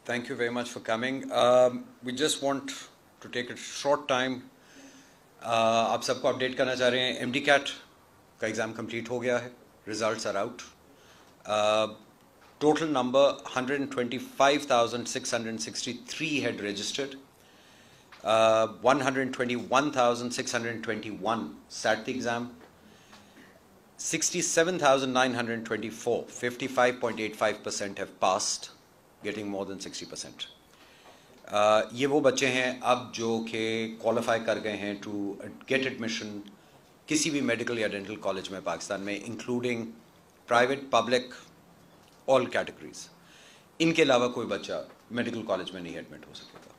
Thank you very much for coming. We just want to take a short time. आप सबको update करना चाह रहे हैं MD CAT का एग्ज़ाम कंप्लीट हो गया है, results are out. Total number 125,663 had registered. 121,621 sat the exam. 67,924, 55.85% have passed, getting more than 60%. ये वो बच्चे हैं अब जो कि क्वालिफाई कर गए हैं टू गेट एडमिशन किसी भी मेडिकल या डेंटल कॉलेज में पाकिस्तान में, including private, public, all categories. इनके अलावा कोई बच्चा मेडिकल कॉलेज में नहीं एडमिट हो सकेगा.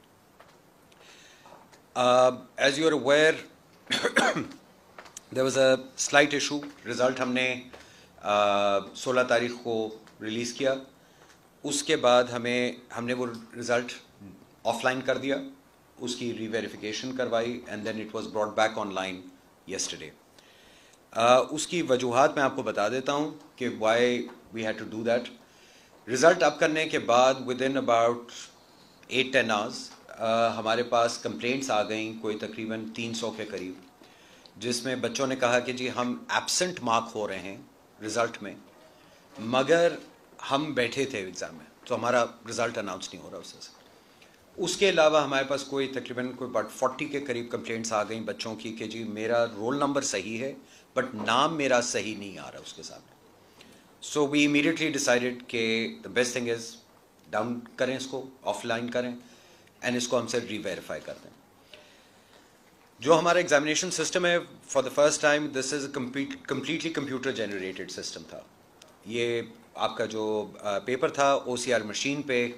As you are aware, there was a slight issue. Result हमने 16 तारीख को रिलीज़ किया. उसके बाद हमने वो रिज़ल्ट ऑफलाइन कर दिया, उसकी रीवेरिफिकेशन करवाई and then it was brought back online yesterday. उसकी वजूहात मैं आपको बता देता हूँ कि why we had to do that. Result up करने के बाद विद इन अबाउट 8-10 आवर्स हमारे पास कंप्लेंट्स आ गई, कोई तकरीबन 300 के करीब, जिसमें बच्चों ने कहा कि जी हम एब्सेंट मार्क हो रहे हैं रिज़ल्ट में, मगर हम बैठे थे एग्ज़ाम में तो हमारा रिज़ल्ट अनाउंस नहीं हो रहा उससे. उसके अलावा हमारे पास तकरीबन कोई 40 के करीब कंप्लेंट्स आ गई बच्चों की कि जी मेरा रोल नंबर सही है बट नाम मेरा सही नहीं आ रहा उसके सामने. सो वी इमीडिएटली डिसाइडेड कि the best thing is down करें, इसको ऑफलाइन करें एंड इसको हमसे रीवेरीफाई कर दें. जो हमारा एग्जामिनेशन सिस्टम है, for the first time this is completely computer generated system था. ये आपका जो पेपर था OCR मशीन पे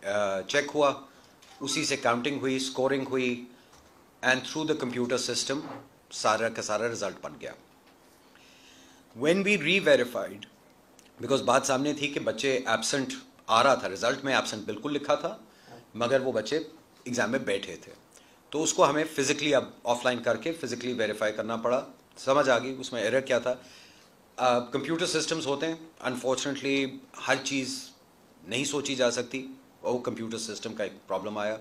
चेक हुआ, उसी से काउंटिंग हुई, स्कोरिंग हुई and through the computer system सारा का सारा रिजल्ट बन गया. व्हेन वी रीवेरीफाइड, बिकॉज बात सामने थी कि बच्चे एब्सेंट आ रहा था, रिजल्ट में एब्सेंट बिल्कुल लिखा था मगर वो बच्चे एग्जाम में बैठे थे, तो उसको हमें फिजिकली अब ऑफलाइन करके फिजिकली वेरीफाई करना पड़ा. समझ आ गई उसमें एरर क्या था. कंप्यूटर सिस्टम्स होते हैं, अनफॉर्चुनेटली हर चीज़ नहीं सोची जा सकती, और कंप्यूटर सिस्टम का एक प्रॉब्लम आया.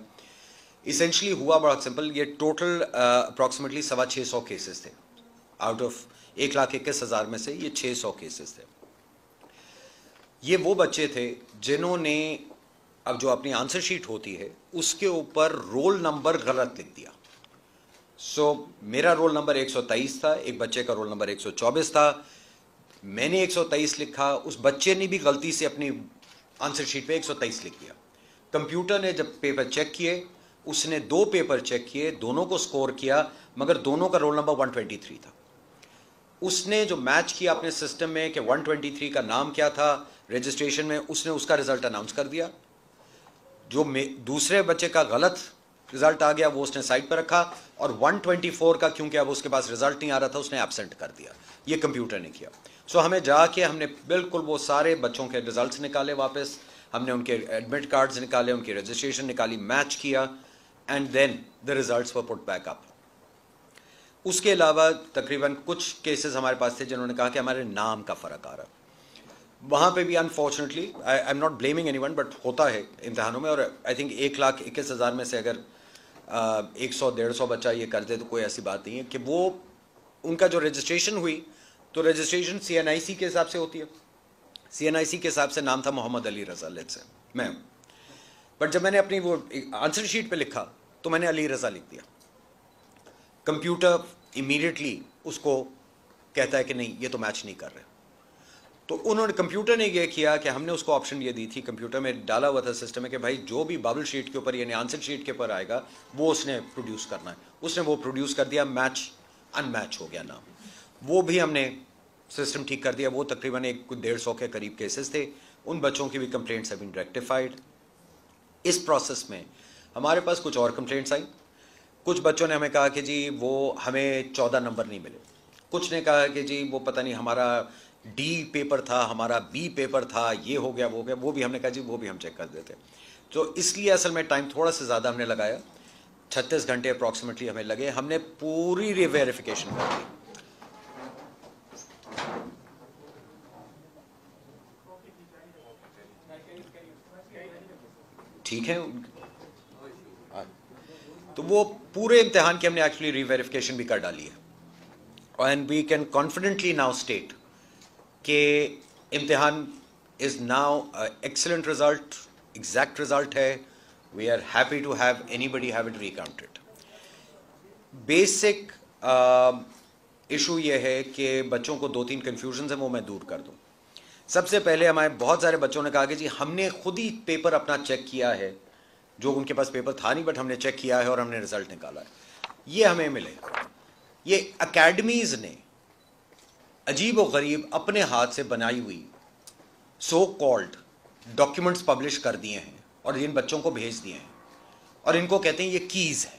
इसेंशली हुआ बड़ा सिंपल. ये टोटल अप्रॉक्सीमेटली 625 केसेस थे. आउट ऑफ 1,21,000 में से ये 600 केसेस थे. ये वो बच्चे थे जिन्होंने अब जो अपनी आंसर शीट होती है उसके ऊपर रोल नंबर गलत लिख दिया. मेरा रोल नंबर 123 था, एक बच्चे का रोल नंबर 124 था. मैंने 123 लिखा, उस बच्चे ने भी गलती से अपनी आंसर शीट पे 123 लिख दिया. कंप्यूटर ने जब पेपर चेक किए, उसने 2 पेपर चेक किए, दोनों को स्कोर किया, मगर दोनों का रोल नंबर 123 था. उसने जो मैच किया अपने सिस्टम में कि 123 का नाम क्या था रजिस्ट्रेशन में, उसने उसका रिजल्ट अनाउंस कर दिया. जो दूसरे बच्चे का गलत रिजल्ट आ गया वो उसने साइड पर रखा, और 124 का क्योंकि अब उसके पास रिजल्ट नहीं आ रहा था उसने एब्सेंट कर दिया. ये कंप्यूटर ने किया. हमें जाके हमने बिल्कुल वो सारे बच्चों के रिजल्ट्स निकाले वापस, हमने उनके एडमिट कार्ड्स निकाले, उनकी रजिस्ट्रेशन निकाली, मैच किया and then the results were put back up. उसके अलावा तकरीबन कुछ केसेस हमारे पास थे जिन्होंने कहा कि हमारे नाम का फ़र्क आ रहा. वहाँ पे भी unfortunately I am not blaming anyone, but होता है इम्तहानों में. और आई थिंक 1,21,000 में से अगर 100-150 बच्चा ये कर दे तो कोई ऐसी बात नहीं है कि वो उनका जो रजिस्ट्रेशन हुई, तो रजिस्ट्रेशन CNIC के हिसाब से होती है. CNIC के हिसाब से नाम था मोहम्मद अली रज़ा, लेट्स से मैं हूँ, बट जब मैंने अपनी वो आंसर शीट पे लिखा तो मैंने अली रज़ा लिख दिया. कंप्यूटर इमीडिएटली उसको कहता है कि नहीं ये तो मैच नहीं कर रहे. तो उन्होंने कंप्यूटर ने ये किया कि हमने उसको ऑप्शन ये दी थी, कंप्यूटर में डाला हुआ था सिस्टम में कि भाई जो भी बबल शीट के ऊपर यानी आंसर शीट के ऊपर आएगा वो उसने प्रोड्यूस करना है. उसने वो प्रोड्यूस कर दिया, मैच अनमैच हो गया नाम. वो भी हमने सिस्टम ठीक कर दिया. वो तकरीबन 150 के करीब केसेस थे. उन बच्चों की भी कंप्लेंट्स हैव बीन रेक्टिफाइड. इस प्रोसेस में हमारे पास कुछ और कंप्लेंट्स आई. कुछ बच्चों ने हमें कहा कि जी वो हमें 14 नंबर नहीं मिले. कुछ ने कहा कि जी वो पता नहीं हमारा D पेपर था, हमारा B पेपर था, ये हो गया वो हो गया. वो भी हमने कहा जी वो भी हम चेक कर देते. तो इसलिए असल में टाइम थोड़ा सा ज़्यादा हमने लगाया, 36 घंटे अप्रॉक्सीमेटली हमें लगे. हमने पूरी रीवेरिफिकेशन कर दी. ठीक है। तो वो पूरे इम्तिहान की हमने एक्चुअली रीवेरिफिकेशन भी कर डाली है and we can confidently now state कि इम्तिहान is now excellent result, exact result है। We are happy to have anybody have it recounted. Basic issue ये है कि बच्चों को 2-3 कन्फ्यूजन है वो मैं दूर कर दूं। सबसे पहले हमारे बहुत सारे बच्चों ने कहा कि जी हमने खुद ही पेपर अपना चेक किया है, जो उनके पास पेपर था नहीं बट हमने चेक किया है और हमने रिजल्ट निकाला है। ये हमें मिले, ये अकेडमीज ने अजीब व गरीब अपने हाथ से बनाई हुई सो कॉल्ड डॉक्यूमेंट्स पब्लिश कर दिए हैं और इन बच्चों को भेज दिए हैं और इनको कहते हैं ये कीज है।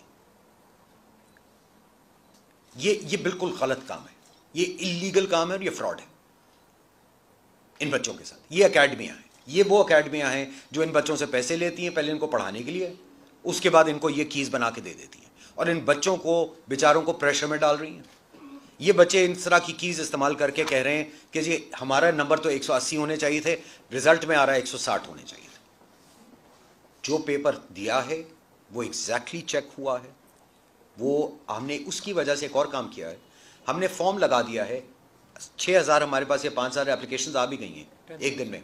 ये बिल्कुल गलत काम है, ये इलीगल काम है और ये फ्रॉड है इन बच्चों के साथ। ये अकेडमियां हैं, ये वो अकेडमियां हैं जो इन बच्चों से पैसे लेती हैं पहले इनको पढ़ाने के लिए, उसके बाद इनको ये कीज बना के दे देती हैं और इन बच्चों को बेचारों को प्रेशर में डाल रही हैं। ये बच्चे इन तरह की कीज इस्तेमाल करके कह रहे हैं कि जी हमारा नंबर तो 180 होने चाहिए थे, रिजल्ट में आ रहा है 160 होने चाहिए थे। जो पेपर दिया है वो एग्जैक्टली चेक हुआ है। वो हमने उसकी वजह से एक और काम किया है, हमने फॉर्म लगा दिया है। 6000 हमारे पास या 5000 एप्लीकेशंस आ भी गई हैं एक दिन में,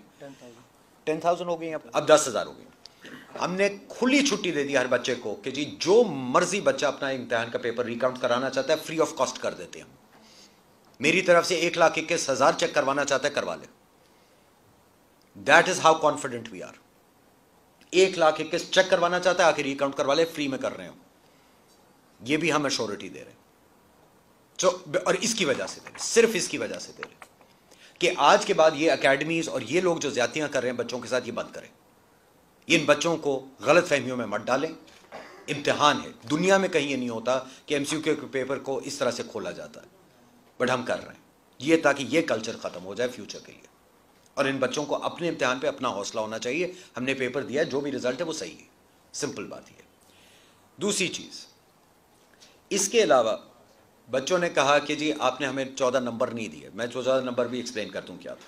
10,000 हो गई हैं, अब 10,000 हो गई। हमने खुली छुट्टी दे दी हर बच्चे को कि जी जो मर्जी बच्चा अपना इम्तिहान का पेपर रिकाउंट कराना चाहता है फ्री ऑफ कॉस्ट कर देते हैं। मेरी तरफ से 1,21,000 चेक करवाना चाहता है करवा ले। That is how confident we are. 1,21,000 check करवाना चाहता है आखिर रिकाउंट करवा ले, फ्री में कर रहे हो। ये भी हम एश्योरिटी दे रहे हैं। और इसकी वजह से दे रहे, सिर्फ इसकी वजह से दे रहे कि आज के बाद ये एकेडमीज और ये लोग जो ज्यादतियां कर रहे हैं बच्चों के साथ, ये बंद करें। इन बच्चों को गलत फहमियों में मत डालें। इम्तिहान है, दुनिया में कहीं ये नहीं होता कि एमसीक्यू के पेपर को इस तरह से खोला जाता है, बट हम कर रहे हैं ये ताकि ये कल्चर खत्म हो जाए फ्यूचर के लिए। और इन बच्चों को अपने इम्तिहान पे अपना हौसला होना चाहिए। हमने पेपर दिया, जो भी रिजल्ट है वो सही है, सिंपल बात है। दूसरी चीज, इसके अलावा बच्चों ने कहा कि जी आपने हमें 14 नंबर नहीं दिए। मैं 14 नंबर भी एक्सप्लेन कर दूं क्या था।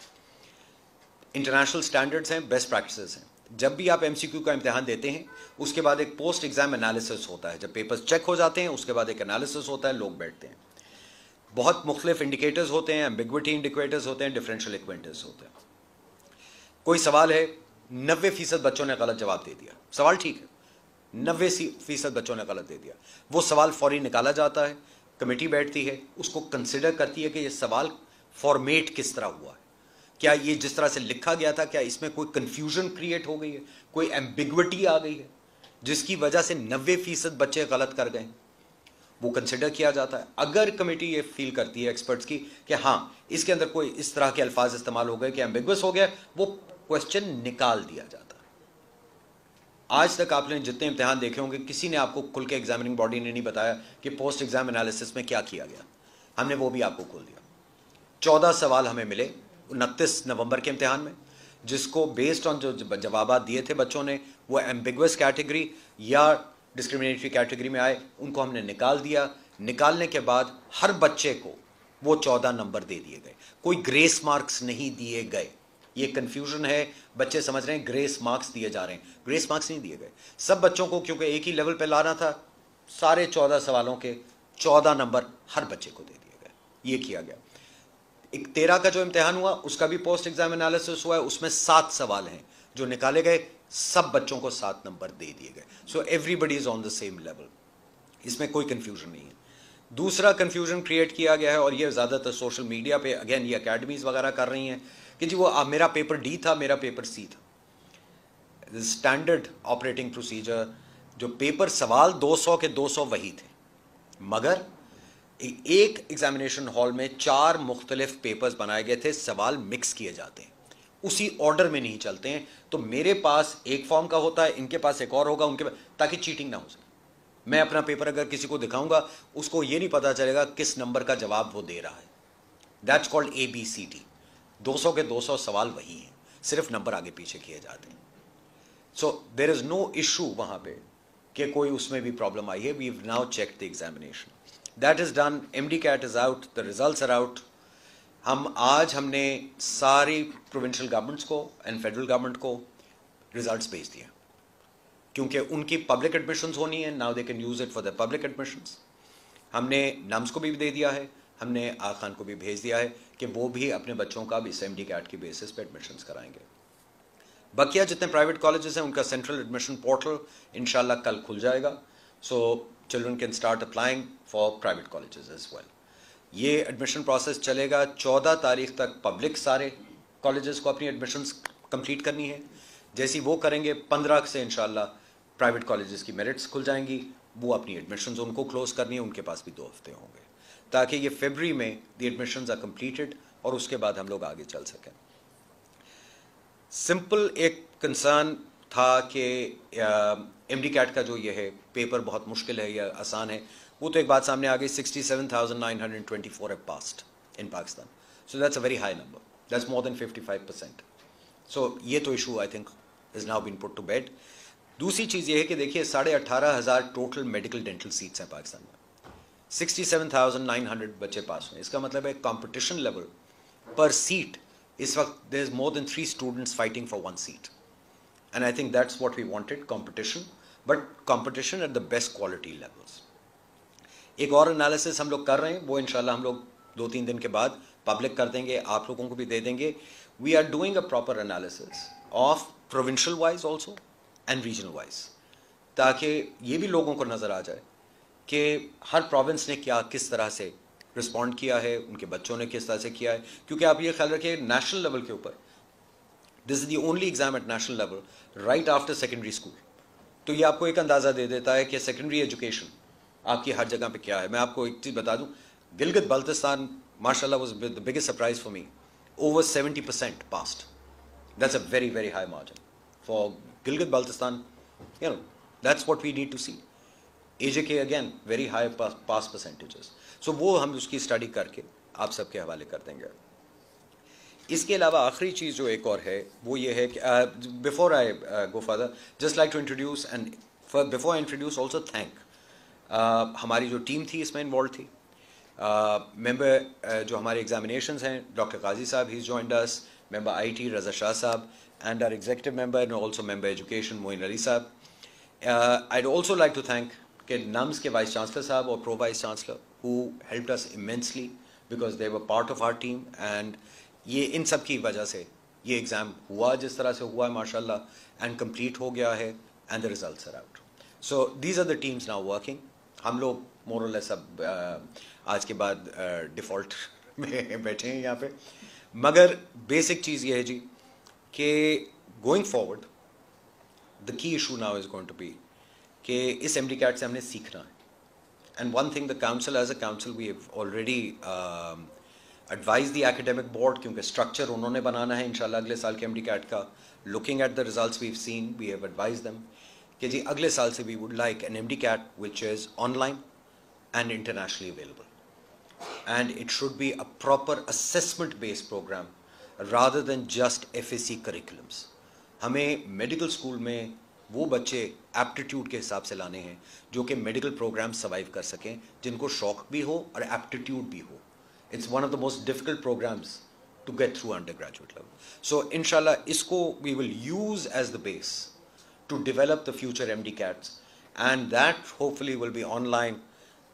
इंटरनेशनल स्टैंडर्ड्स हैं, बेस्ट प्रैक्टिसेस हैं। जब भी आप एमसीक्यू का इम्तिहान देते हैं उसके बाद एक पोस्ट एग्जाम एनालिसिस होता है। जब पेपर्स चेक हो जाते हैं उसके बाद एक एनालिसिस होता है, लोग बैठते हैं। बहुत मुख्तलिफ इंडिकेटर्स होते हैं, एम्बिग्विटी इंडिकेटर्स होते हैं, डिफरेंशियल इक्वेंटर्स होते हैं। कोई सवाल है, 90% बच्चों ने गलत जवाब दे दिया, सवाल ठीक है, 90% बच्चों ने गलत दे दिया। वो सवाल फौरी निकाला जाता है, कमेटी बैठती है, उसको कंसिडर करती है कि ये सवाल फॉर्मेट किस तरह हुआ है, क्या ये जिस तरह से लिखा गया था क्या इसमें कोई कंफ्यूजन क्रिएट हो गई है, कोई एम्बिग्विटी आ गई है जिसकी वजह से 90% बच्चे गलत कर गए। वो कंसिडर किया जाता है। अगर कमेटी ये फील करती है एक्सपर्ट्स की कि हाँ इसके अंदर कोई इस तरह के अल्फाज इस्तेमाल हो गए कि एम्बिगुअस हो गया, वो क्वेश्चन निकाल दिया जाता है। आज तक आपने जितने इम्तिहान देखे होंगे किसी ने आपको खुल के एग्जामिनिंग बॉडी ने नहीं बताया कि पोस्ट एग्जाम एनालिसिस में क्या किया गया। हमने वो भी आपको खोल दिया। 14 सवाल हमें मिले 29 नवंबर के इम्तिहान में, जिसको बेस्ड ऑन जो जवाब दिए थे बच्चों ने वो एम्बिगुअस कैटेगरी या डिस्क्रिमिनेटरी कैटेगरी में आए, उनको हमने निकाल दिया। निकालने के बाद हर बच्चे को वो 14 नंबर दे दिए गए, कोई ग्रेस मार्क्स नहीं दिए गए। ये कंफ्यूजन है, बच्चे समझ रहे हैं ग्रेस मार्क्स दिए जा रहे हैं, ग्रेस मार्क्स नहीं दिए गए। सब बच्चों को क्योंकि एक ही लेवल पे लाना था, सारे 14 सवालों के 14 नंबर हर बच्चे को दे दिए गए। ये किया गया। एक 13 का जो इम्तिहान हुआ उसका भी पोस्ट एग्जाम एनालिसिस हुआ है, उसमें 7 सवाल हैं जो निकाले गए, सब बच्चों को 7 नंबर दे दिए गए। So everybody is on the same level, इसमें कोई कंफ्यूजन नहीं है। दूसरा कंफ्यूजन क्रिएट किया गया है और ये ज़्यादातर सोशल मीडिया पे अगेन ये अकेडमीज वगैरह कर रही हैं कि जी वो मेरा पेपर डी था, मेरा पेपर सी था। स्टैंडर्ड ऑपरेटिंग प्रोसीजर, जो पेपर सवाल 200 के 200 वही थे, मगर एक एग्जामिनेशन हॉल में 4 मुख्तलिफ पेपर्स बनाए गए थे, सवाल मिक्स किए जाते हैं, उसी ऑर्डर में नहीं चलते हैं। तो मेरे पास एक फॉर्म का होता है, इनके पास एक और होगा, उनके पास, ताकि चीटिंग ना हो सके। मैं अपना पेपर अगर किसी को दिखाऊंगा उसको ये नहीं पता चलेगा किस नंबर का जवाब वो दे रहा है। That's called ABCD। 200 के 200 सवाल वही हैं, सिर्फ नंबर आगे पीछे किए जाते हैं। So there is no issue वहां पे कि कोई उसमें भी प्रॉब्लम आई है। We have now checked the examination, that is done, MDCAT is out, the results are out. हमने सारी प्रोविंशियल गवर्नमेंट्स को एंड फेडरल गवर्नमेंट को रिजल्ट्स भेज दिए। क्योंकि उनकी पब्लिक एडमिशन्स होनी है, now they can use it for the public admissions. हमने नम्स को भी दे दिया है, हमने आखान को भी भेज दिया है कि वो भी अपने बच्चों का भी एमडी कैट की बेसिस पे एडमिशन्स कराएंगे। बकिया जितने प्राइवेट कॉलेजेस हैं उनका सेंट्रल एडमिशन पोर्टल इंशाल्लाह कल खुल जाएगा, so children can start applying for private colleges as well. ये एडमिशन प्रोसेस चलेगा 14 तारीख तक। पब्लिक सारे कॉलेजेस को अपनी एडमिशन्स कंप्लीट करनी है, जैसी वो करेंगे 15 से इंशाल्लाह प्राइवेट कॉलेजेस की मेरिट्स खुल जाएंगी, वो अपनी एडमिशन्स उनको क्लोज करनी है, उनके पास भी 2 हफ्ते होंगे ताकि ये फरवरी में द एडमिशन्स आर कंप्लीटेड और उसके बाद हम लोग आगे चल सकें। सिंपल एक कंसर्न था कि एमडी कैट का जो ये है पेपर बहुत मुश्किल है या आसान है, वो तो एक बात सामने आ गई, 67,924 have passed in Pakistan. So that's a very high number. That's more than 55%. So ये तो issue I think has now been put to bed. दूसरी चीज़ ये है कि देखिए 18,500 टोटल मेडिकल डेंटल सीट्स हैं पाकिस्तान में, 67,900 बच्चे पास हुए। इसका मतलब है कंपटीशन लेवल पर सीट इस वक्त there is more than 3 students fighting for 1 seat, and I think that's what we wanted, competition, but competition at the best quality levels. एक और एनालिसिस हम लोग कर रहे हैं, वो इंशाल्लाह हम लोग 2-3 दिन के बाद पब्लिक कर देंगे, आप लोगों को भी दे देंगे। We are doing a proper analysis of provincial wise also and regional wise, ताकि ये भी लोगों को नज़र आ जाए कि हर प्रोविंस ने क्या किस तरह से रिस्पॉन्ड किया है, उनके बच्चों ने किस तरह से किया है। क्योंकि आप ये ख्याल रखिए नेशनल लेवल के ऊपर this is the only exam at national level right after secondary school, तो ये आपको एक अंदाज़ा दे देता है कि सेकेंडरी एजुकेशन आपकी हर जगह पे क्या है। मैं आपको एक चीज़ बता दूं, गिलगित बल्तिस्तान माशाल्लाह was the biggest surprise for me, over 70% passed. That's a very very high margin for Gilgit Baltistan, you know, that's what we need to see. AJK again very high pass percentages. So वो हम उसकी स्टडी करके आप सबके हवाले कर देंगे। इसके अलावा आखिरी चीज़ जो एक और है वो ये है कि before I go further just like to introduce and before I introduce also thank हमारी जो टीम थी इसमें इन्वॉल्व थी, मेंबर जो हमारे एग्जामिनेशंस हैं, डॉक्टर काजी साहब he is joined us, member IT Raza Shah Saab, and our executive member and also member education Moin Ali Saab. I'd also like to thank NUMS के vice chancellor साहब और pro vice chancellor who helped us immensely because they were part of our team, and ये इन सब की वजह से ये exam हुआ जिस तरह से हुआ है माशाल्लाह, and complete हो गया है and the results are out. So these are the teams now working. हम लोग more or less अब आज के बाद डिफ़ॉल्ट में बैठे हैं यहाँ पे, मगर बेसिक चीज़ ये है जी कि going forward the key issue now is going to be कि इस एमडी कैट से हमने सीखना है, and one thing the council as a council we have already advise the academic board, क्योंकि स्ट्रक्चर उन्होंने बनाना है इंशाल्लाह अगले साल के एमडी कैट का। Looking at the results we have seen, we have advise them कि जी अगले साल से we would like an MD cat which is online and internationally available, and it should be a proper assessment based program rather than just FAC curriculums. हमें medical school में वो बच्चे aptitude के हिसाब से लाने हैं जो कि मेडिकल प्रोग्राम सर्वाइव कर सकें, जिनको शौक भी हो और एप्टीट्यूड भी हो। It's one of the most difficult programs to get through undergraduate level. So इंशाल्लाह इसको we will use as the base to develop the future MDCATs, and that hopefully will be online.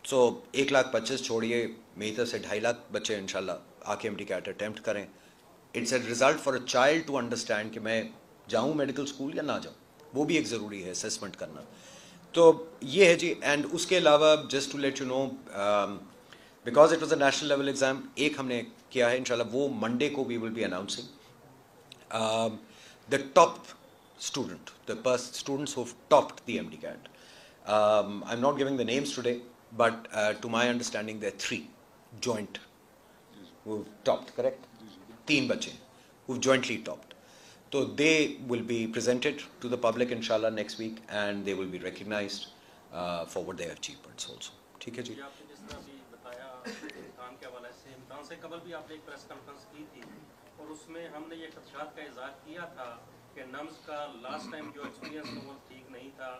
So 1,25,000 छोड़िए, मेरी तरफ से 2.5 लाख बच्चे इंशाल्लाह आके MD CAT attempt करें। It's a result for a child to understand कि मैं जाऊँ मेडिकल स्कूल या ना जाऊँ, वो भी एक ज़रूरी है असेसमेंट करना। तो ये है जी। एंड उसके अलावा just to let you know, because it was a national level exam, एक हमने किया है इंशाल्लाह, वो मंडे को we will be announcing the top student, the students who topped the MD CAT. I am not giving the names today, but to my understanding there are 3 joint who've topped, correct? 3 बच्चे who've jointly topped. So they will be presented to the public inshallah next week, and they will be recognized for what their achievements also. ठीक है जी। आपने जिस तरह भी बताया इम्तिहान के हवाले से, इम्तिहान से कबल भी आपने एक प्रेस कॉन्फ्रेंस की थी और उसमें हमने ये खदशात का इज़हार किया था कि नम्स का लास्ट टाइम जो एक्सपीरियंस था वो ठीक नहीं था,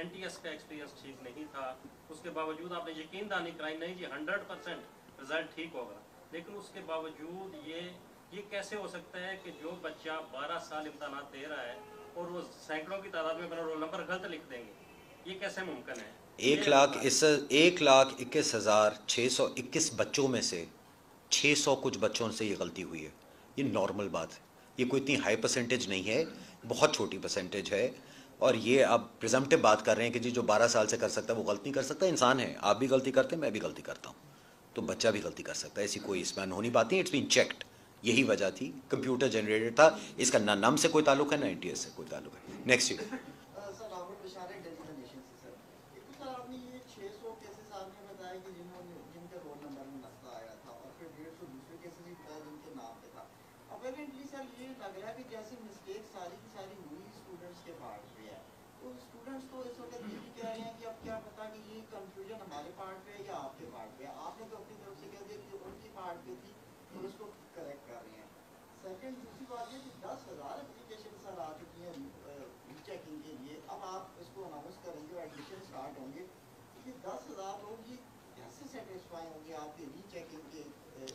NTS का एक्सपीरियंस ठीक नहीं था, उसके बावजूद आपने यकीन दहानी कराई नहीं जी 100% रिजल्ट ठीक होगा। लेकिन उसके बावजूद ये कैसे हो सकता है कि जो बच्चा 12 साल इम्तहान दे रहा है और वो सैकड़ों की तादाद में अपना रोल नंबर गलत लिख देंगे, ये कैसे मुमकिन है? 1,21,621 बच्चों में से 600 कुछ बच्चों से ये गलती हुई है। ये नॉर्मल बात है, ये कोई इतनी हाई परसेंटेज नहीं है, बहुत छोटी परसेंटेज है। और ये आप प्रिजम्पटिव बात कर रहे हैं कि जी जो 12 साल से कर सकता है वो गलती कर सकता है। इंसान है, आप भी गलती करते हैं, मैं भी गलती करता हूँ, तो बच्चा भी गलती कर सकता है। ऐसी कोई इसमें अनहोनी बात नहीं, इट्स बीन चेक्ड। यही वजह थी, कंप्यूटर जनरेटेड था, इसका ना नाम से कोई ताल्लुक है ना एनटीएस से कोई ताल्लुक है। नेक्स्ट ईयर अपेरेंटली सर ये लग रहा है कि जैसी मिस्टेक सारी की सारी हुई स्टूडेंट्स के पार्ट पे है, तो स्टूडेंट्स तो इस वक्त ये भी कह रहे हैं कि अब क्या पता कि ये कंफ्यूजन हमारे पार्ट पे है या आपके पार्ट पे है। आपने तो अपनी तरफ से कह दिया कि उनकी पार्ट पे थी तो उसको करेक्ट कर रहे हैं। सेकंड दूसरी बात ये कि 10,000 एप्लीकेशन सर आ चुकी हैं रीचेकिंग के लिए। अब आप इसको अनाउंस करेंगे, एडमिशन स्टार्ट होंगे, ये 10,000 लोग ये कैसे सेटिस्फाई होंगे आपके रीचेकिंग के?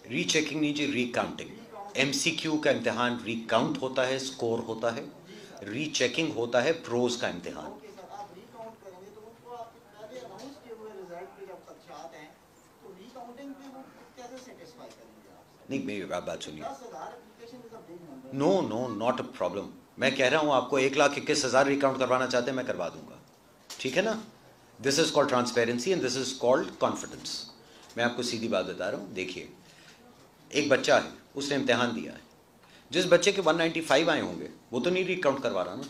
रीचेकिंग नहीं जी, रिकाउंटिंग। एमसीक्यू का इम्तिहान रिकाउंट होता है, स्कोर होता है, रीचेकिंग होता है प्रोज का इम्तिहान। ओके सर, आप रिकाउंट करेंगे तो उनको आप पहले अनाउंस किए हुए रिजल्ट पे जब खदशात हैं तो रिकाउंटिंग पे वो कैसे सेटिस्फाई करेंगे आप? नहीं, मेरी आप बात सुनिए। 10,000 application is a big number. No no, not a problem. मैं कह रहा हूँ आपको 1,21,000 रिकाउंट करवाना चाहते हैं, मैं करवा दूंगा, ठीक है ना। This is called transparency and this is called confidence. मैं आपको सीधी बात बता रहा हूँ। देखिए, एक बच्चा है, उसने इम्तिहान दिया है, जिस बच्चे के 195 आए होंगे वो तो नहीं रिकाउंट करवा रहा ना,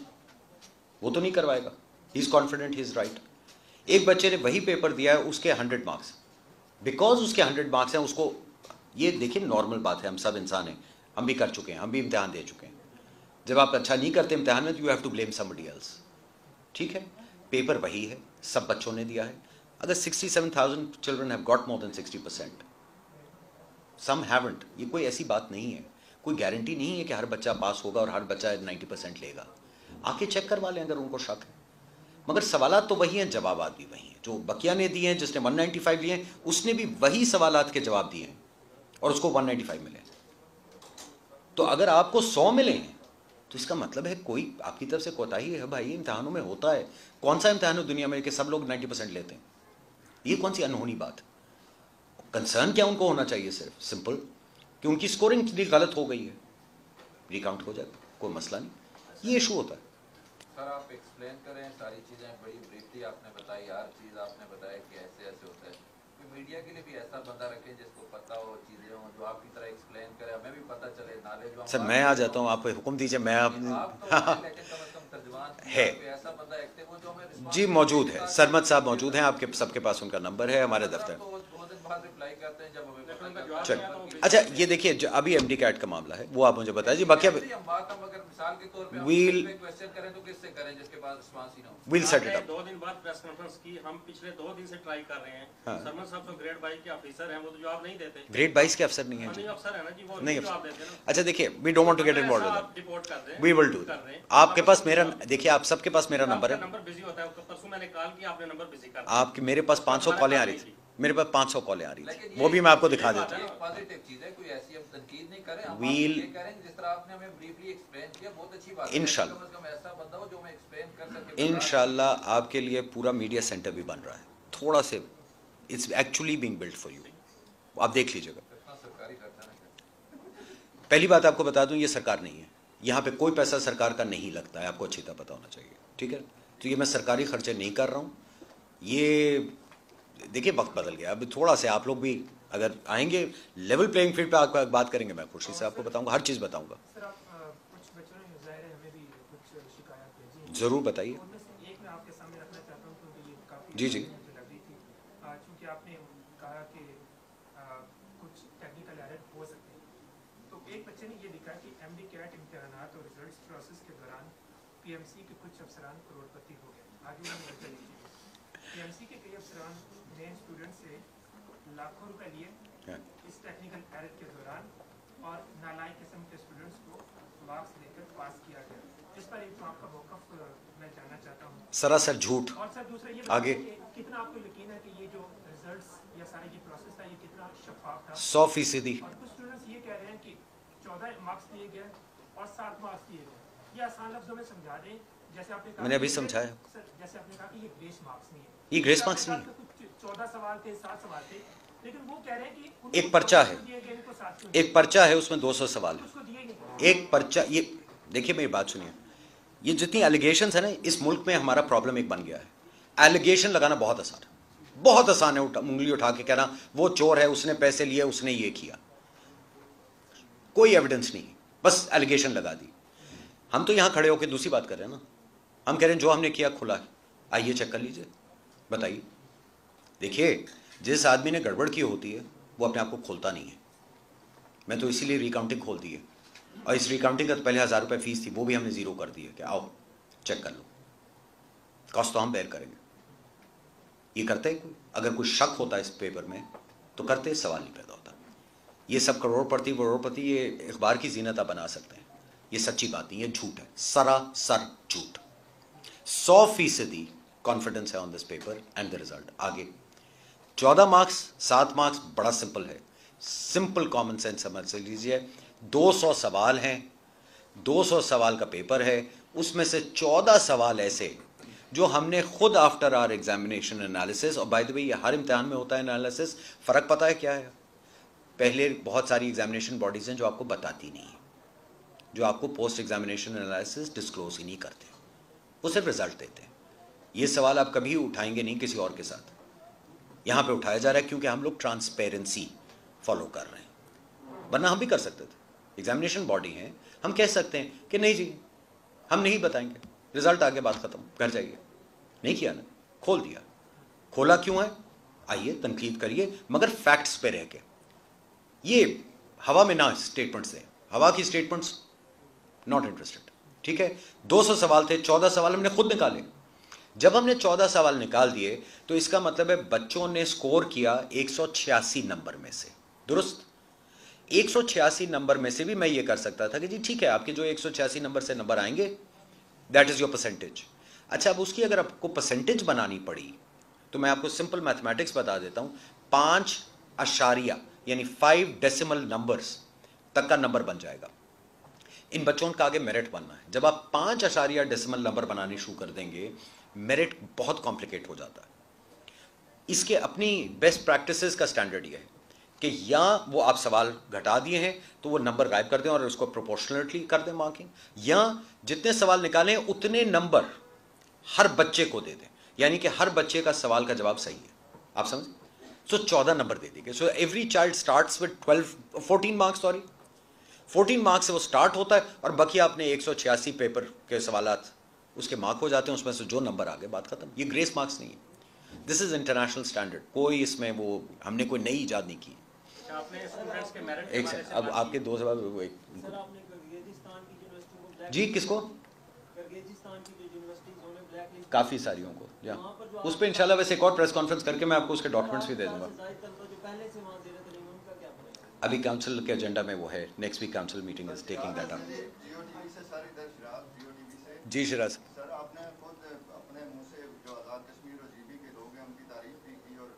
वो तो नहीं करवाएगा। He is confident, he is right. एक बच्चे ने वही पेपर दिया है, उसके 100 मार्क्स, बिकॉज उसके 100 मार्क्स हैं, उसको, ये देखिए नॉर्मल बात है, हम सब इंसान हैं, हम भी कर चुके हैं, हम भी इम्तिहान दे चुके हैं। जब आप अच्छा नहीं करते इम्तिहान में तो you have to blame somebody else, ठीक है। पेपर वही है, सब बच्चों ने दिया है। अगर 67,000 children have got more than 60%, some haven't, ये कोई ऐसी बात नहीं है, कोई गारंटी नहीं है कि हर बच्चा पास होगा और हर बच्चा 90% लेगा। आके चेक करवा लें अगर उनको शक है। मगर सवालात तो वही हैं, जवाबात भी वही हैं। जो बकिया ने दिए हैं, जिसने 195 लिए हैं, उसने भी वही सवालात के जवाब दिए हैं और उसको 195 मिले। तो अगर आपको 100 मिले हैं तो इसका मतलब है कोई आपकी तरफ से कोताही है। भाई, इम्तिहानों में होता है, कौन सा इम्तिहान है दुनिया में कि सब लोग 90% लेते हैं? ये कौन सी अनहोनी बात है? कंसर्न क्या उनको होना चाहिए? सिर्फ सिंपल कि उनकी स्कोरिंग इतनी गलत हो गई है, रिकाउंट हो जाए, कोई मसला नहीं। ये इशू होता है। सर आप एक्सप्लेन करें सारी चीज़ें, बड़ी ब्रीफली आपने बताई, हर चीज़ आपने बताया कि ऐसे ऐसे होता है। तो मीडिया के लिए भी ऐसा बंदा रखें जिसको पता हो चीज़ें हो, जो आपकी तरह एक्सप्लेन करे, हमें भी पता चले, नॉलेज। सर मैं आ जाता हूँ, आप हुक्म दीजिए, मैं आप तो लेकिन कम से कम तर्जुमान है ऐसा बंदा एक्टिव हो जो हमें जी मौजूद है। सरमद साहब मौजूद हैं, आपके सबके पास उनका नंबर है हमारे दफ्तर। तो 2 दिन बाद रिप्लाई करते हैं जब हमें पता चलता है। चल, अच्छा ये देखिए, जो अभी एमडी कैट का मामला है वो आप मुझे बताइए जी। बाकी हम बात हम अगर मिसाल के तौर पे We'll- क्वेश्चन करें तो किससे करें जिसके पास रिस्पांस ही ना हो? विल सेट इट आपने अप। 2 दिन बाद प्रेस कॉन्फ्रेंस की, हम पिछले 2 दिन से ट्राई कर रहे हैं। हाँ। सरमन साहब तो ग्रेड 22 के ऑफिसर हैं, वो तो जवाब नहीं देते। ग्रेड 22 के अफसर नहीं है जी, नहीं अफसर है ना जी, वो नहीं जवाब देते हैं ना। अच्छा देखिए, we don't want to get involve with आप रिपोर्ट कर दें, वी विल डू। कर रहे हैं। आपके पास मेरा, देखिए आप सबके पास मेरा नंबर आपका है। नंबर बिजी होता है, परसों मैंने कॉल किया, आपने नंबर बिजी कर दिया। आपके मेरे पास 500 कॉलें आ रही थी, मेरे पास 500 कॉलें आ रही लेकिन थी, वो भी मैं आपको दिखा ये देता हूँ। एक पॉजिटिव चीज है, कोई ऐसी हम तनकीद नहीं करें, हम We'll- ये करें जिस तरह आपने हमें ब्रीफली एक्सप्लेन किया, बहुत अच्छी बात है। इंशाल्लाह। कम से कम ऐसा बंदा हो जो हमें एक्सप्लेन कर सके। इंशाल्लाह आपके लिए पूरा मीडिया सेंटर भी बन रहा है, थोड़ा से, it's actually being built for you, आप देख लीजिएगा। इतना सरकारी खर्चा ना करें। पहली बात आपको बता दूं, ये सरकार नहीं है, यहाँ पे कोई पैसा सरकार का नहीं लगता है, आपको अच्छी तरह पता होना चाहिए, ठीक है। तो ये मैं सरकारी खर्चे नहीं कर रहा हूँ। ये देखिए वक्त बदल गया, अब थोड़ा से आप लोग भी अगर आएंगे लेवल प्लेइंग फील्ड पे आपका बात करेंगे, मैं खुशी से आपको बताऊंगा, हर चीज़ बताऊंगा। सर आप कुछ बच्चों ने ज़ाहिर है हमें भी कुछ शिकायत भेजी है। ज़रूर बताइए। उनमें से एक मैं आपके सामने रखना चाहता हूँ क्योंकि ये काफ़ी जी, जी। मुझे लग रही थी, चूँकि आपने कहा कि कुछ टेक्निकल एरर हो सकते हैं। तो एक बच्चे ने ये लिखा कि एमडी कैट इम्तिहानात और रिजल्ट्स प्रोसेस के दौरान पीएमसी के कुछ अफसरान करोड़पति हो गए। आगे उन्होंने वजह लिखी है, पीएमसी के कई अफसरान ने स्टूडेंट से लाखों रुपए लिए इस टेक्निकल एरर के दौरान और नालायक किस्म के स्टूडेंट्स को मार्क्स देकर पास किया गया। इस पर एक आपका मौक़िफ़ मैं जानना चाहता हूँ। सरासर झूठ। और सर दूसरा ये आगे। बताइए कि कितना आपको यकीन है कि ये जो रिजल्ट्स या सारा ये प्रोसेस था ये कितना शफाफ था? 100%। और कुछ स्टूडेंट्स ये कह रहे हैं कि 14 मार्क्स दिए गए और 7 मार्क्स दिए गए। ये आसान लफ्जों में समझा दें, जैसे आपने कहा मैंने अभी कि समझाया। सर, जैसे आपने कहा कि ये ग्रेस मार्क्स नहीं है, ये ग्रेस जैसे मार्क्स आपने नहीं कहा कि कुछ 14 सवाल थे, 7 सवाल थे, लेकिन वो कह रहे हैं कि उनको एक पर्चा 14 है, क्यों दिए गए, इनको 7 क्यों एक पर्चा है उसमें 200 सवाल है, उसको दिए ही नहीं। एक पर्चा। ये देखिए मेरी बात सुनिए, ये जितनी एलिगेशंस है ना, इस मुल्क में हमारा प्रॉब्लम एक बन गया है। एलिगेशन लगाना बहुत आसान है, बहुत आसान है। उंगली उठा के कहना वो चोर है, उसने पैसे लिए, उसने ये किया, कोई एविडेंस नहीं, बस एलिगेशन लगा दी। हम तो यहां खड़े होकर दूसरी बात कर रहे हैं ना, हम कह रहे हैं जो हमने किया खुला है, आइए चेक कर लीजिए, बताइए। देखिए जिस आदमी ने गड़बड़ की होती है वो अपने आप को खोलता नहीं है। मैं तो इसीलिए रिकाउंटिंग खोल दी है, और इस रिकाउंटिंग का तो पहले 1000 रुपये फीस थी, वो भी हमने जीरो कर दी है कि आओ चेक कर लो, कॉस्ट तो हम बेयर करेंगे। ये करते हैं कोई, अगर कोई शक होता है इस पेपर में तो करते, सवाल नहीं पैदा होता। ये सब करोड़पति ये इखबार की जीनत बना सकते हैं, ये सच्ची बात नहीं है, झूठ है, सरासर झूठ। 100% कॉन्फिडेंस है on this paper and the result. आगे 14 मार्क्स 7 मार्क्स बड़ा सिंपल है, सिंपल कॉमन सेंस समझ लीजिए। 200 सवाल हैं, 200 सवाल का पेपर है, उसमें से 14 सवाल ऐसे जो हमने खुद आफ्टर आवर एग्जामिनेशन एनालिसिस, और बाय द वे ये हर इम्तिहान में होता है एनालिसिस, फ़र्क पता है क्या है? पहले बहुत सारी एग्जामिनेशन बॉडीज़ हैं जो आपको बताती नहीं है, जो आपको पोस्ट एग्जामिनेशन एनालिसिस डिस्क्लोज ही नहीं करते, वो सिर्फ रिजल्ट देते हैं। ये सवाल आप कभी उठाएंगे नहीं किसी और के साथ, यहाँ पे उठाया जा रहा है क्योंकि हम लोग ट्रांसपेरेंसी फॉलो कर रहे हैं, वरना हम भी कर सकते थे। एग्जामिनेशन बॉडी है, हम कह सकते हैं कि नहीं जी हम नहीं बताएंगे, रिजल्ट आ गया, बात खत्म, घर जाइए। नहीं किया ना, खोल दिया। खोला क्यों है? आइए तनकीद करिए, मगर फैक्ट्स पे रह के। ये हवा में ना स्टेटमेंट्स दें, हवा की स्टेटमेंट्स नॉट इंटरेस्टेड। ठीक है, 200 सवाल थे, 14 सवाल हमने खुद निकाले। जब हमने 14 सवाल निकाल दिए तो इसका मतलब है बच्चों ने स्कोर किया 186 नंबर में से, दुरुस्त। 186 नंबर में से भी मैं ये कर सकता था कि जी ठीक है, आपके जो 186 नंबर से नंबर आएंगे दैट इज योर परसेंटेज। अच्छा, अब उसकी अगर आपको परसेंटेज बनानी पड़ी तो मैं आपको सिंपल मैथमेटिक्स बता देता हूं। 5 अशारिया यानी 5 डेसिमल नंबर्स तक का नंबर बन जाएगा। इन बच्चों का आगे मेरिट बनना है। जब आप 5 अशारिया डेसिमल नंबर बनाने शुरू कर देंगे, मेरिट बहुत कॉम्प्लिकेट हो जाता है। इसके अपनी बेस्ट प्रैक्टिसेस का स्टैंडर्ड ये है कि या वो आप सवाल घटा दिए हैं तो वो नंबर गायब कर दें और उसको प्रोपोर्शनली कर दें मार्किंग, या जितने सवाल निकालें उतने नंबर हर बच्चे को दे दें, यानी कि हर बच्चे का सवाल का जवाब सही है। आप समझ? सो 14 नंबर दे देंगे। So every child starts with 14 marks, 14 marks से वो स्टार्ट होता है, और बाकी आपने 186 पेपर के सवालात उसके मार्क हो जाते हैं, उसमें से जो नंबर आ गए बात खत्म। ये ग्रेस मार्क्स नहीं है, दिस इज इंटरनेशनल स्टैंडर्ड। कोई इसमें वो हमने कोई नई ईजाद नहीं की। आपने स्टूडेंट्स के मेरिट एक सेकंड, अब आपके दो सवाल वो एक सर आपने किर्गिज़स्तान की यूनिवर्सिटी को ब्लैक जी किसको? किर्गिज़स्तान की जो यूनिवर्सिटीज उन्हें ब्लैक लिस्ट काफ़ी सारियों को, या उस पर इंशाल्लाह वैसे एक और प्रेस कॉन्फ्रेंस करके मैं आपको उसके डॉक्यूमेंट्स भी दे दूंगा। जो पहले से वहां दे रहे थे उनका क्या पड़ेगा? अभी काउंसिल के एजेंडा में वो है, next week council meeting is taking that up. जीओटीवी से सर, इधर जीओटीवी से जी शिराज, सर, आपने खुद अपने मुंह से जो आज़ाद कश्मीर और जीबी के लोग हैं उनकी तारीफ भी की, और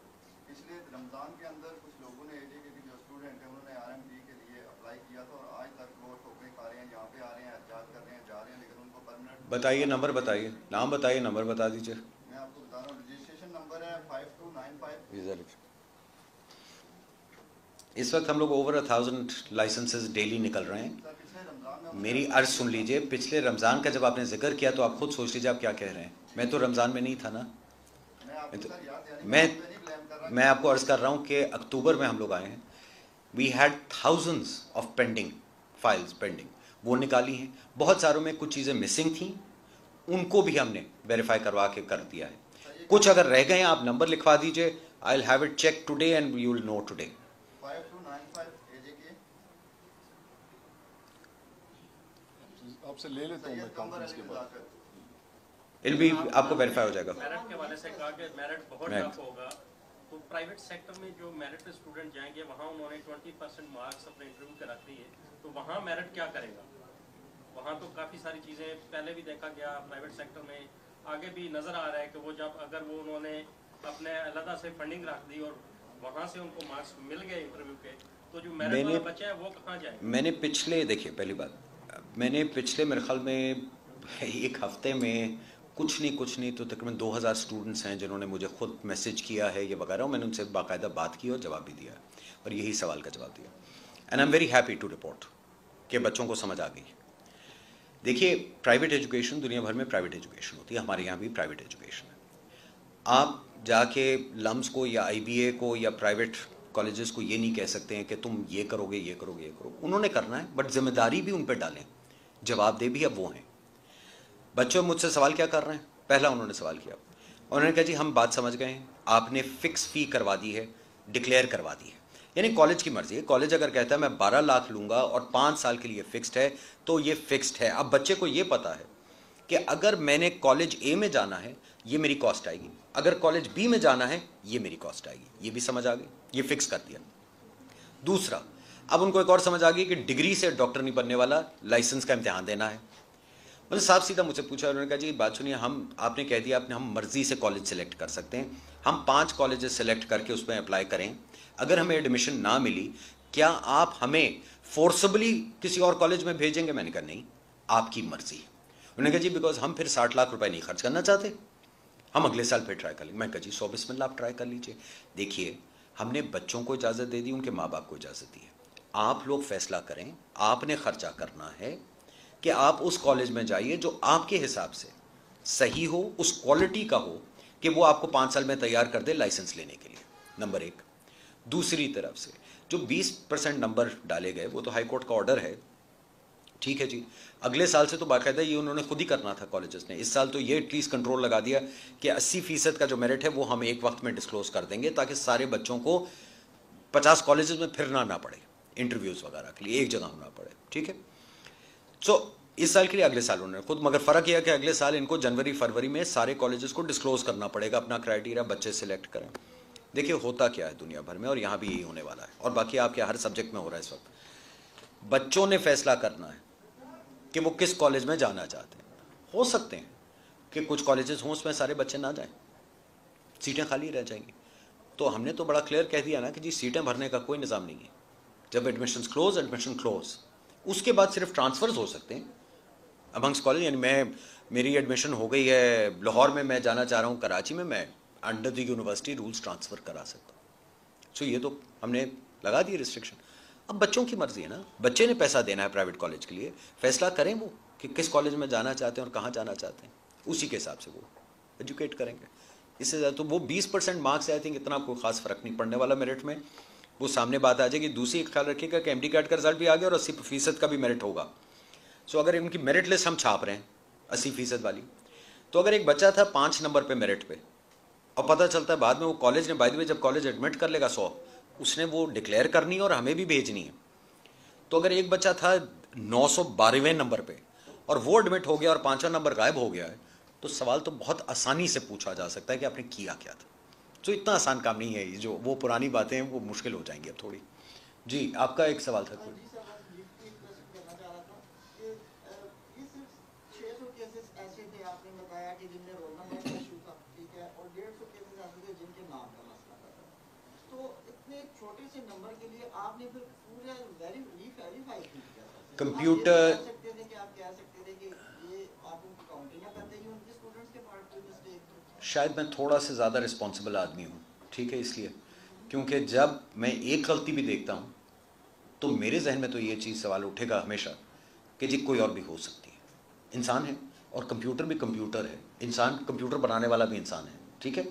पिछले रमज़ान के अंदर कुछ लोगों ने एजे के जो स्टूडेंट हैं उन्होंने आरएमडी के लिए अप्लाई किया था, और आज तक वो ठोकरें खा रहे हैं, यहाँ पे आ रहे हैं, एहतजाज कर रहे हैं, जा रहे हैं, लेकिन उनको परमानेंट। बताइए नंबर, बताइए नाम, बताइए नंबर बता दीजिए। मैं आपको बता रहा हूँ, रजिस्ट्रेशन नंबर है 5295। इस वक्त हम लोग ओवर 1000 लाइसेंसेस डेली निकल रहे हैं। सर पिछले रमज़ान में मेरी अर्ज सुन लीजिए, पिछले रमज़ान का जब आपने जिक्र किया तो आप खुद सोच लीजिए आप क्या कह रहे हैं। मैं तो रमज़ान में नहीं था ना, मैं आपको सर याद दिलाने मैं पे नहीं ब्लेम कर रहा। मैं आपको अर्ज कर रहा हूँ कि अक्टूबर में हम लोग आए हैं, we had thousands of pending files pending, वो निकाली हैं। बहुत सारों में कुछ चीज़ें मिसिंग थी, उनको भी हमने वेरीफाई करवा के कर दिया है। कुछ अगर रह गए हैं आप नंबर लिखवा दीजिए, I will have it check today and you will know today. 5295 AJ के आपसे ले लेता हूँ मैं कॉन्फ्रेंस के बाद। इल भी आपको वेरीफाई हो जाएगा। मेरिट के वाले से कहा कि मेरिट बहुत Right. टफ होगा, तो प्राइवेट सेक्टर में जो मेरिट पे स्टूडेंट जाएंगे वहाँ उन्होंने 20% मार्क्स अपने इंटरव्यू के रख दिए, तो वहाँ मेरिट क्या करेगा? वहाँ तो काफ़ी सारी चीज़ें पहले भी देखा गया, प्राइवेट सेक्टर में आगे भी नज़र आ रहा है कि वो जब अगर वो उन्होंने अपने अलग से फंडिंग रख दी और वहाँ से उनको मार्क्स मिल गए इंटरव्यू के, तो जो मेरिट वाला बच्चा है वो कहाँ जाएगा? मैंने पिछले, देखिए पहली बात, मैंने पिछले मेरे ख्याल में एक हफ्ते में कुछ नहीं तो तकरीबन 2000 स्टूडेंट्स हैं जिन्होंने मुझे खुद मैसेज किया है ये वगैरह, मैंने उनसे बाकायदा बात की और जवाब भी दिया और यही सवाल का जवाब दिया। And I am very happy to report कि बच्चों को समझ आ गई। देखिए, प्राइवेट एजुकेशन, दुनिया भर में प्राइवेट एजुकेशन होती है, हमारे यहाँ भी प्राइवेट एजुकेशन है। आप जाके लम्स को या IBA को या प्राइवेट कॉलेजेस को ये नहीं कह सकते हैं कि तुम ये करोगे ये करोगे ये करोगे। उन्होंने करना है, बट जिम्मेदारी भी उन पर डालें, जवाबदेह भी अब वो हैं। बच्चों मुझसे सवाल क्या कर रहे हैं? पहला उन्होंने सवाल किया, उन्होंने कहा जी हम बात समझ गए हैं, आपने फिक्स फ़ी करवा दी है, डिक्लेयर करवा दी है। यानी कॉलेज की मर्जी है, कॉलेज अगर कहता है मैं 12 लाख लूँगा और 5 साल के लिए फिक्स्ड है तो ये फिक्स्ड है। अब बच्चे को ये पता है कि अगर मैंने कॉलेज A में जाना है ये मेरी कॉस्ट आएगी, अगर कॉलेज B में जाना है ये मेरी कॉस्ट आएगी, ये भी समझ आ गई, ये फिक्स कर दिया। दूसरा, अब उनको एक और समझ आ गई कि डिग्री से डॉक्टर नहीं बनने वाला, लाइसेंस का इम्तिहान देना है। मतलब साफ सीधा मुझसे पूछा, उन्होंने कहा जी बात सुनिए, आपने कह दिया हम मर्जी से कॉलेज सेलेक्ट कर सकते हैं, हम 5 कॉलेजेस सेलेक्ट करके उसमें अप्लाई करें, अगर हमें एडमिशन ना मिली क्या आप हमें फोर्सबली किसी और कॉलेज में भेजेंगे? मैंने कहा नहीं, आपकी मर्जी। उन्होंने कहा जी बिकॉज हम फिर 60 लाख रुपए नहीं खर्च करना चाहते, हम अगले साल फिर ट्राई कर लेंगे। मैं कहा जी 100 बिस्मिल्लाह आप ट्राई कर लीजिए। देखिए, हमने बच्चों को इजाज़त दे दी, उनके माँ बाप को इजाज़त दी है, आप लोग फैसला करें, आपने खर्चा करना है कि आप उस कॉलेज में जाइए जो आपके हिसाब से सही हो, उस क्वालिटी का हो कि वो आपको 5 साल में तैयार कर दे लाइसेंस लेने के लिए, नंबर 1। दूसरी तरफ से जो 20% नंबर डाले गए वो तो हाई कोर्ट का ऑर्डर है, ठीक है जी, अगले साल से तो बाकायदा ये उन्होंने खुद ही करना था कॉलेजेस ने। इस साल तो ये एटलीस्ट कंट्रोल लगा दिया कि 80% का जो मेरिट है वो हम एक वक्त में डिस्क्लोज कर देंगे ताकि सारे बच्चों को 50 कॉलेजेस में फिरना ना पड़े इंटरव्यूज़ वगैरह के लिए, एक जगह होना पड़े, ठीक है। सो इस साल के लिए अगले साल उन्होंने खुद, मगर फ़र्क यह कि अगले साल इनको जनवरी फरवरी में सारे कॉलेजेस को डिस्क्लोज करना पड़ेगा, अपना क्राइटेरिया बच्चे सिलेक्ट करें। देखिए होता क्या है दुनिया भर में, और यहाँ भी यही होने वाला है, और बाकी आपके हर सब्जेक्ट में हो रहा है इस वक्त। बच्चों ने फैसला करना है कि वो किस कॉलेज में जाना चाहते हैं। हो सकते हैं कि कुछ कॉलेजेस हों उसमें सारे बच्चे ना जाएं, सीटें खाली रह जाएंगी। तो हमने तो बड़ा क्लियर कह दिया ना कि जी सीटें भरने का कोई निज़ाम नहीं है, जब एडमिशन क्लोज, एडमिशन क्लोज, उसके बाद सिर्फ ट्रांसफ़र्स हो सकते हैं अमंग्स कॉलेज। यानी मेरी एडमिशन हो गई है लाहौर में, मैं जाना चाह रहा हूँ कराची में, मैं under the university rules transfer करा सकता हूँ। सो ये तो हमने लगा दी रिस्ट्रिक्शन। अब बच्चों की मर्जी है ना, बच्चे ने पैसा देना है प्राइवेट कॉलेज के लिए, फैसला करें वो कि किस कॉलेज में जाना चाहते हैं और कहाँ जाना चाहते हैं, उसी के हिसाब से वो एजुकेट करेंगे। इससे ज़्यादा तो वो 20% मार्क्स आई थिंक इतना कोई खास फ़र्क नहीं पड़ने वाला मेरिट में, वो सामने बात आ जाएगी। दूसरी ख्याल रखिएगा कि MD कैट का रिजल्ट भी आ गया और 80% का भी मेरिट होगा। सो अगर उनकी मेरिट लिस्ट हम छाप रहे हैं 80% वाली, तो अगर एक बच्चा था 5 नंबर पे मेरिट पे और पता चलता है बाद में वो कॉलेज ने, बाय द वे जब कॉलेज एडमिट कर लेगा 100, उसने वो डिक्लेयर करनी है और हमें भी भेजनी है। तो अगर एक बच्चा था 912वें नंबर पे और वो एडमिट हो गया और 5वां नंबर गायब हो गया है, तो सवाल तो बहुत आसानी से पूछा जा सकता है कि आपने किया क्या था। तो इतना आसान काम नहीं है, जो वो पुरानी बातें हैं वो मुश्किल हो जाएंगी अब थोड़ी। जी आपका एक सवाल था कोई? जी सर, मैं लिफ्ट एक प्रश्न करना चाह रहा था कि ये सिर्फ 600 केसेस ऐसे थे, आपने बताया कि जिनमें रोल नंबर का इशू था, ठीक है, और 150 केसेस ऐसे थे जिनके नाम का मसला था। तो इतने छोटे से नंबर के लिए आपने फिर पूरा वेरीफाई क्यों किया? कंप्यूटर आप कह सकते थे कि आप कह सकते थे कि ये आप उनको काउंट ना करते ही उनके स्टूडेंट्स के पार्ट कोई मिस्टेक। शायद मैं थोड़ा सा ज़्यादा रिस्पॉन्सिबल आदमी हूँ, ठीक है, इसलिए क्योंकि जब मैं एक गलती भी देखता हूँ तो मेरे जहन में तो ये चीज़ सवाल उठेगा हमेशा कि जी कोई और भी हो सकती है, इंसान है और कंप्यूटर भी कंप्यूटर है, इंसान कंप्यूटर बनाने वाला भी इंसान है, ठीक है।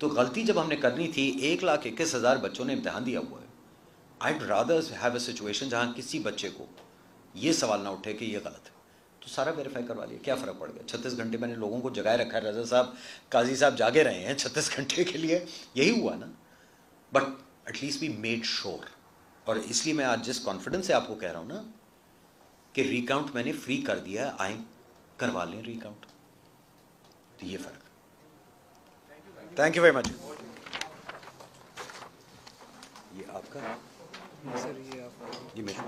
तो गलती जब हमने करनी थी, 1,21,000 बच्चों ने इम्तहान दिया हुआ है। I'd rather have a situation जहाँ किसी बच्चे को ये सवाल ना उठे कि ये गलत है, तो सारा वेरीफाई करवा लिया, क्या फ़र्क पड़ गया। 36 घंटे मैंने लोगों को जगाए रखा है, रज़ा साहब काजी साहब जागे रहे हैं 36 घंटे के लिए, यही हुआ ना, but at least we made sure. और इसलिए मैं आज जिस कॉन्फिडेंस से आपको कह रहा हूँ ना कि रिकाउंट मैंने फ्री कर दिया है, आए करवा लें रिकाउंट, तो ये फ़र्क। Thank you very much. ये आपका सर, ये आप ये मेरा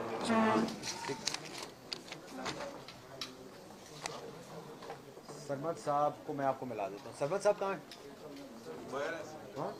सरमद साहब को मैं आपको मिला देता हूँ। सरमद साहब कहाँ हैं? हाँ?